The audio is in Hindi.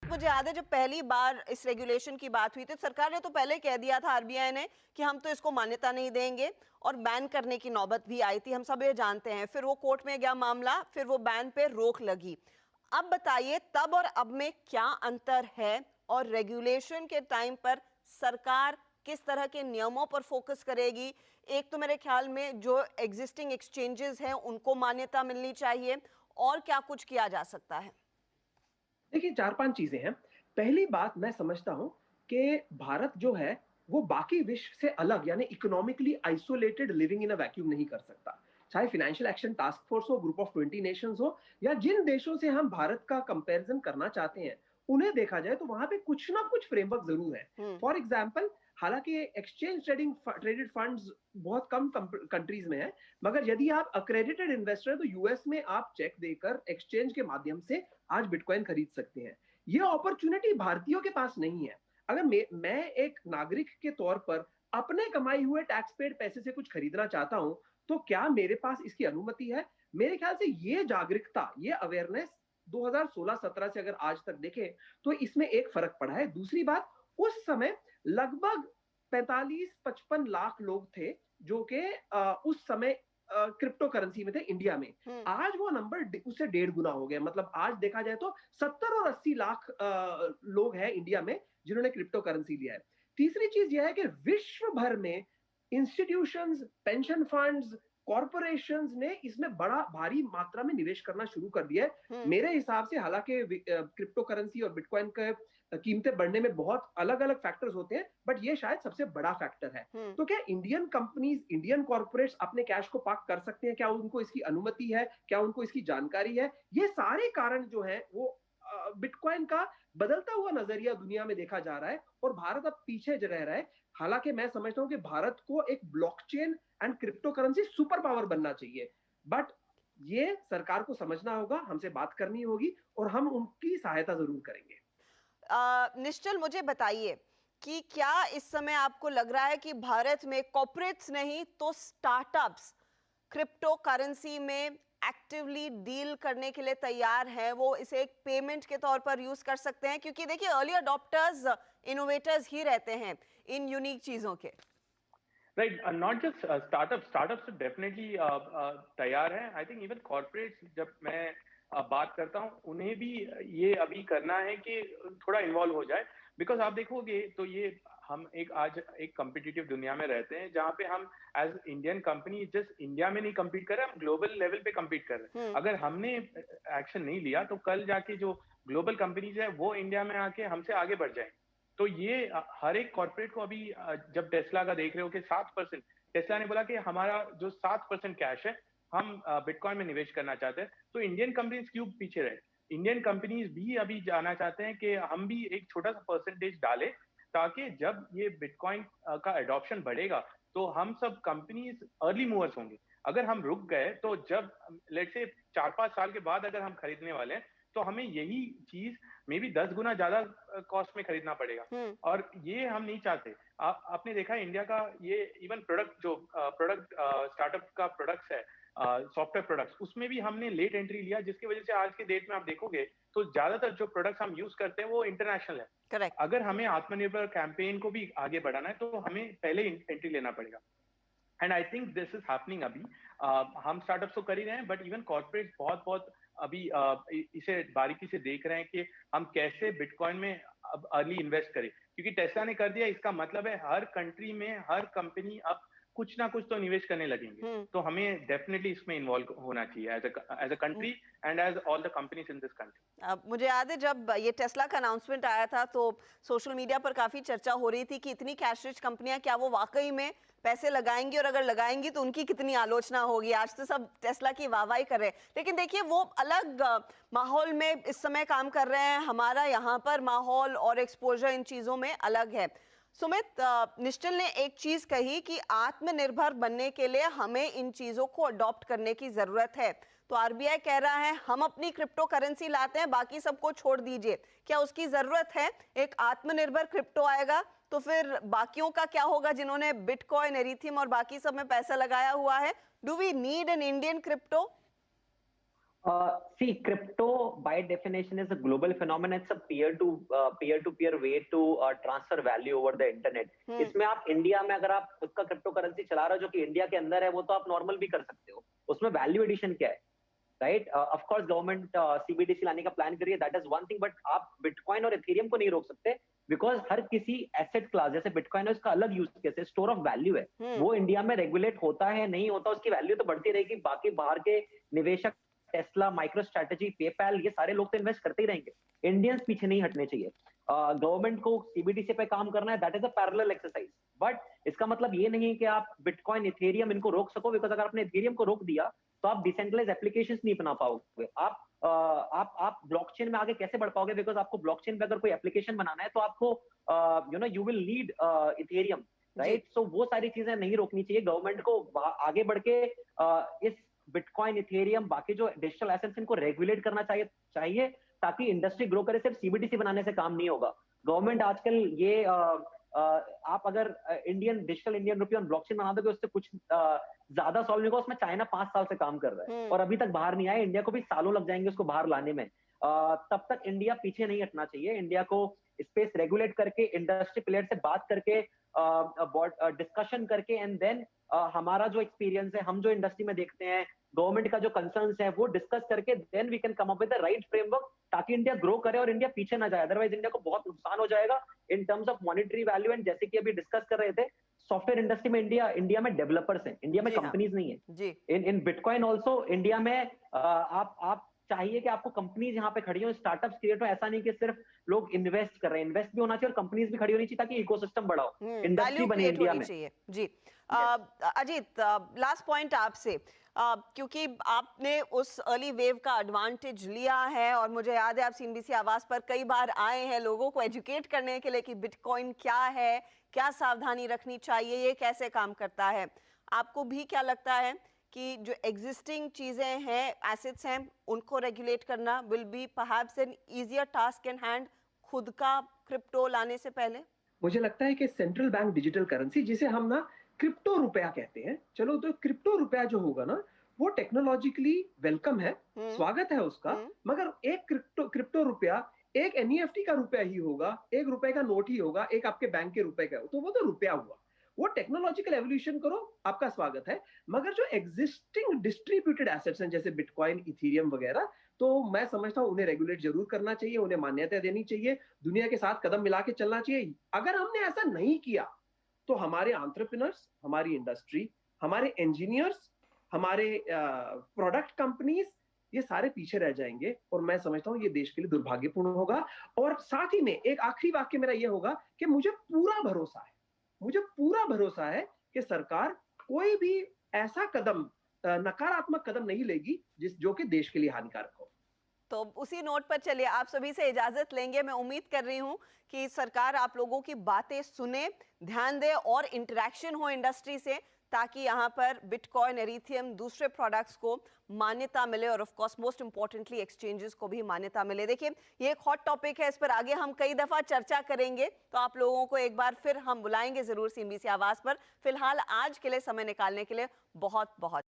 मुझे याद है जब पहली बार इस रेगुलेशन की बात हुई थी, सरकार ने तो पहले कह दिया था, आरबीआई ने, कि हम तो इसको मान्यता नहीं देंगे और बैन करने की नौबत भी आई थी, हम सब ये जानते हैं। फिर वो कोर्ट में गया मामला, फिर वो बैन पे रोक लगी। अब बताइए तब और अब में क्या अंतर है, और रेगुलेशन के टाइम पर सरकार किस तरह के नियमों पर फोकस करेगी? एक तो मेरे ख्याल में जो एग्जिस्टिंग एक्सचेंजेस हैं उनको मान्यता मिलनी चाहिए, और क्या कुछ किया जा सकता है? देखिए, 4-5 चीज़ें हैं। पहली बात मैं समझता हूँ कि भारत जो है, वो बाकी विश्व से अलग यानी economically isolated living in a vacuum नहीं कर सकता। चाहे फाइनेंशियल एक्शन टास्क फोर्स हो, ग्रुप ऑफ 20 नेशंस हो या जिन देशों से हम भारत का कंपैरिजन करना चाहते हैं, उन्हें देखा जाए तो वहाँ पे कुछ ना कुछ फ्रेमवर्क ज़रूर है। हम्म। फॉर एग्जाम्पल, हालाँकि एक्सचेंज ट्रेडेड फंड्स बहुत कम कंट्रीज़ में है, मगर यदि आप अक्रेडिटेड इन्वेस्टर हैं, तो यूएस में आप चेक देकर एक्सचेंज के माध्यम से आज बिटकॉइन खरीद सकते हैं। ये अपॉर्चुनिटी भारतीयों के पास नहीं है। अगर मैं एक नागरिक के तौर पर अपने कमाए हुए टैक्स पेड पैसे से कुछ खरीदना चाहता हूं, तो क्या मेरे पास इसकी अनुमति है? मेरे ख्याल से ये जागरूकता, ये अवेयरनेस 2016-17 से अगर आज तक देखें, तो इसमें एक फर्क पड़ा है। दूसरी बात, उस समय लगभग 45-55 लाख लोग थे जो कि उस समय क्रिप्टो करेंसी में थे इंडिया में। हम्म। आज वो नंबर उससे 1.5 गुना हो गया। मतलब आज देखा जाए तो 70 और 80 लाख लोग हैं इंडिया में जिन्होंने क्रिप्टो करेंसी लिया है। तीसरी चीज यह है कि विश्व भर में इंस्टीट्यूशंस, पेंशन फंड्स, कॉरपोरेशंस ने इसमें बड़ा भारी मात्रा में निवेश करना शुरू कर दिया है। हम्म। मेरे हिसाब से, हालांकि क्रिप्टो करेंसी और बिटकॉइन के कीमतें बढ़ने में बहुत अलग अलग फैक्टर्स होते हैं, बट ये शायद सबसे बड़ा फैक्टर है। हम्म। तो क्या इंडियन कंपनीज, इंडियन कॉर्पोरेट्स अपने कैश को पार्क कर सकते हैं? क्या उनको इसकी अनुमति है? क्या उनको इसकी जानकारी है? ये सारे कारण जो हैं वो बिटकॉइन का बदलता हुआ नजरिया दुनिया में देखा जा रहा है, और भारत अब पीछे रह रहा है। हालांकि मैं समझता हूं कि भारत को एक blockchain and crypto currency super power बनना चाहिए, बट ये सरकार को समझना होगा, हमसे बात करनी होगी, और हम उनकी सहायता जरूर करेंगे। निश्चल, मुझे बताइए कि क्या इस समय आपको लग रहा है कि भारत में कॉर्पोरेट्स नहीं तो स्टार्टअप्स क्रिप्टो करेंसी में एक्टिवली डील करने के लिए तैयार हैं? वो इसे एक पेमेंट के तौर पर यूज कर सकते हैं, क्योंकि देखिए अर्ली अडॉप्टर्स इनोवेटर्स ही रहते हैं इन यूनिक चीजों के। Right, not just startups तो डेफिनेटली तैयार हैं। आई थिंक इवन कॉर्पोरेट्स, जब मैं बात करता हूँ, उन्हें भी ये अभी करना है कि थोड़ा इन्वॉल्व हो जाए। बिकॉज आप देखोगे तो ये हम आज एक कम्पिटिटिव दुनिया में रहते हैं, जहाँ पे हम as Indian company just India में नहीं कम्पीट कर रहे, हम ग्लोबल लेवल पे कम्पीट कर रहे हैं। अगर हमने एक्शन नहीं लिया तो कल जाके जो ग्लोबल कंपनीज है वो इंडिया में आके हमसे आगे बढ़ जाएंगे। तो ये हर एक कॉर्पोरेट को अभी, जब टेस्ला का देख रहे हो कि 7%, टेस्ला ने बोला कि हमारा जो 7% कैश है हम बिटकॉइन में निवेश करना चाहते हैं, तो इंडियन कंपनीज क्यों पीछे रहे? इंडियन कंपनीज भी अभी जाना चाहते हैं कि हम भी एक छोटा सा परसेंटेज डालें, ताकि जब ये बिटकॉइन का एडॉप्शन बढ़ेगा तो हम सब कंपनीज अर्ली मूवर्स होंगे। अगर हम रुक गए तो जब लेट्स से 4-5 साल के बाद अगर हम खरीदने वाले हैं, तो हमें यही चीज मे बी 10 गुना ज्यादा कॉस्ट में खरीदना पड़ेगा, और ये हम नहीं चाहते। आपने देखा है इंडिया का ये इवन प्रोडक्ट, जो प्रोडक्ट स्टार्टअप का प्रोडक्ट्स है, सॉफ्टवेयर प्रोडक्ट्स, उसमें भी हमने लेट एंट्री लिया, जिसकी वजह से आज के डेट में आप देखोगे तो ज्यादातर जो प्रोडक्ट्स हम यूज करते हैं वो इंटरनेशनल है। करेक्ट। अगर हमें आत्मनिर्भर कैंपेन को भी आगे बढ़ाना है तो हमें पहले एंट्री लेना पड़ेगा, and I think this is happening अभी। हम स्टार्टअप्स तो कर ही रहे हैं, बट इवन कॉर्पोरेट बहुत बहुत अभी इसे बारीकी से देख रहे हैं कि हम कैसे बिटकॉइन में अब अर्ली इन्वेस्ट करें, क्योंकि टेस्ला ने कर दिया। इसका मतलब है हर कंट्री में हर कंपनी अब कुछ ना कुछ तो निवेश करने लगेंगे। तो हमें डेफिनेटली इसमें इन्वॉल्व होना चाहिए as a country and as all the companies in this country. अब मुझे याद है जब ये टेस्ला का अनाउंसमेंट आया था तो सोशल मीडिया पर काफी चर्चा हो रही थी कि इतनी कैश रिच कंपनियां क्या वो वाकई में पैसे लगाएंगी, और अगर लगाएंगी तो उनकी कितनी आलोचना होगी। आज तो सब टेस्ला की वाहवाही कर रहे हैं, लेकिन देखिए वो अलग माहौल में इस समय काम कर रहे हैं। हमारा यहाँ पर माहौल और एक्सपोजर इन चीजों में अलग है। सुमित, निश्चल ने एक चीज कही कि आत्मनिर्भर बनने के लिए हमें इन चीजों को अडॉप्ट करने की जरूरत है। तो आरबीआई कह रहा है हम अपनी क्रिप्टो करेंसी लाते हैं, बाकी सबको छोड़ दीजिए। क्या उसकी जरूरत है? एक आत्मनिर्भर क्रिप्टो आएगा तो फिर बाकियों का क्या होगा जिन्होंने बिटकॉइन, एरीथियम और बाकी सब में पैसा लगाया हुआ है? Do we need an Indian crypto? See, crypto by definition is a global phenomenon. It's a peer-to-peer way to transfer value over the internet. इसमें आप इंडिया में अगर आप खुद का क्रिप्टो करेंसी चला रहे हो जो कि इंडिया के अंदर है, वो तो आप नॉर्मल भी कर सकते हो. उसमें वैल्यू एडिशन क्या है, right? Of course government CBDC लाने का प्लान कर रही है, that is one thing, but आप बिटकॉइन और इथेरियम को नहीं रोक सकते बिकॉज हर किसी एसेट क्लास, जैसे बिटकॉइन है उसका अलग यूज केस है, स्टोर ऑफ वैल्यू है, वो इंडिया में रेगुलेट होता है नहीं होता, उसकी वैल्यू तो बढ़ती रहेगी. बाकी बाहर के निवेशक टेस्ला, माइक्रो स्ट्रेटेजी, पेपैल, ये सारे लोग तो इन्वेस्ट करते ही रहेंगे. इंडियंस पीछे नहीं हटने चाहिए. गवर्नमेंट को सीबीडीसी पे काम करना है, that is a parallel exercise. But इसका मतलब ये नहीं है कि आप बिटकॉइन, इथेरियम इनको रोक सको, बिकॉज अगर आपने इथेरियम को रोक दिया तो आप डिसेंट्रलाइज एप्लीकेशंस नहीं बना पाओगे. आप ब्लॉकचेन में आगे कैसे बढ़ पाओगे, बिकॉज आपको ब्लॉकचेन पे अगर कोई एप्लीकेशन बनाना है तो आपको you will need Ethereum, right? So वो सारी चीजें नहीं रोकनी चाहिए. गवर्नमेंट को आगे बढ़ के इस बिटकॉइन, इथेरियम, बाकी जो डिजिटल एसेट्स, इनको रेगुलेट करना चाहिए ताकि इंडस्ट्री ग्रो करे. सिर्फ सीबीडीसी बनाने से काम नहीं होगा. गवर्नमेंट आजकल ये आप अगर digital Indian rupee on blockchain बना दोगे, उससे कुछ ज्यादा सॉल्व नहीं होगा. उसमें चाइना 5 साल से काम कर रहा है और अभी तक बाहर नहीं आया. इंडिया को भी सालों लग जाएंगे उसको बाहर लाने में. तब तक इंडिया पीछे नहीं हटना चाहिए. इंडिया को स्पेस रेगुलेट करके, इंडस्ट्री प्लेयर से बात करके, डिस्कशन करके, एंड देन हमारा जो एक्सपीरियंस है, हम जो इंडस्ट्री में देखते हैं, गवर्नमेंट का जो कंसर्न्स है, वो डिस्कस करके then we can come up with the right framework, ताकि इंडिया ग्रो करे और इंडिया पीछे ना जाए. अदरवाइज इंडिया को बहुत नुकसान हो जाएगा in terms of monetary value. And जैसे कि अभी डिस्कस कर रहे थे, सॉफ्टवेयर इंडस्ट्री में इंडिया में डेवलपर्स हैं, इंडिया में कंपनीज नहीं है. इन बिटकॉइन ऑल्सो इंडिया में आप चाहिए कि आपको कंपनीज यहाँ पे खड़ी हो, स्टार्टअप्स क्रिएट हो. ऐसा नहीं कि सिर्फ लोग इन्वेस्ट कर रहे हैं, इन्वेस्ट भी होना चाहिए और कंपनीज भी खड़ी होनी चाहिए ताकि इकोसिस्टम बढ़ाओ, इंडस्ट्री बने इंडिया में. जी अजीत, लास्ट पॉइंट आपसे, क्योंकि आपने उस अर्ली वेव का एडवांटेज लिया है और मुझे याद है आप सीएनबीसी आवाज पर कई बार आए हैं लोगों को एजुकेट करने के लिए कि बिटकॉइन क्या है, क्या सावधानी रखनी चाहिए, ये कैसे काम करता है. आपको भी क्या लगता है कि जो एग्जिस्टिंग चीजें हैं, एसेट्स हैं, उनको रेगुलेट करना will be perhaps an easier task in hand खुद का क्रिप्टो लाने से पहले? मुझे लगता है कि सेंट्रल बैंक डिजिटल करेंसी, जिसे हम ना क्रिप्टो रुपया कहते हैं, चलो तो क्रिप्टो रुपया जो होगा ना, वो टेक्नोलॉजिकली वेलकम है, स्वागत है उसका. मगर एक क्रिप्टो रुपया एक एनईएफटी का रुपया ही होगा, एक रुपए का नोट ही होगा, एक आपके बैंक के रुपए का, तो वो तो रुपया हुआ. वो टेक्नोलॉजिकल एवोल्यूशन करो, आपका स्वागत है. मगर जो एग्जिस्टिंग डिस्ट्रीब्यूटेड एसेट्स हैं जैसे बिटकॉइन, इथेरियम वगैरह, तो मैं समझता हूं उन्हें रेगुलेट जरूर करना चाहिए, उन्हें मान्यता देनी चाहिए, दुनिया के साथ कदम मिला के चलना चाहिए. अगर हमने ऐसा नहीं किया तो हमारे एंटरप्रेन्योर्स, हमारी इंडस्ट्री, हमारे इंजीनियर्स, हमारे प्रोडक्ट कंपनीज, ये सारे पीछे रह जाएंगे और मैं समझता हूं ये देश के लिए दुर्भाग्यपूर्ण होगा. और साथ ही में एक आखिरी वाक्य मेरा ये होगा कि मुझे पूरा भरोसा है कि सरकार कोई भी ऐसा कदम, नकारात्मक कदम नहीं लेगी जो कि देश के लिए हानिकारक हो. तो उसी नोट पर चलिए, आप सभी से इजाजत लेंगे. मैं उम्मीद कर रही हूं कि सरकार आप लोगों की बातें सुने, ध्यान दे और इंटरेक्शन हो इंडस्ट्री से, ताकि यहाँ पर बिटकॉइन, एरीथियम, दूसरे प्रोडक्ट्स को मान्यता मिले और of course most importantly exchanges को भी मान्यता मिले. देखिए, ये एक हॉट टॉपिक है, इस पर आगे हम कई दफा चर्चा करेंगे, तो आप लोगों को एक बार फिर हम बुलाएंगे जरूर सीएनबीसी आवाज पर. फिलहाल आज के लिए समय निकालने के लिए बहुत बहुत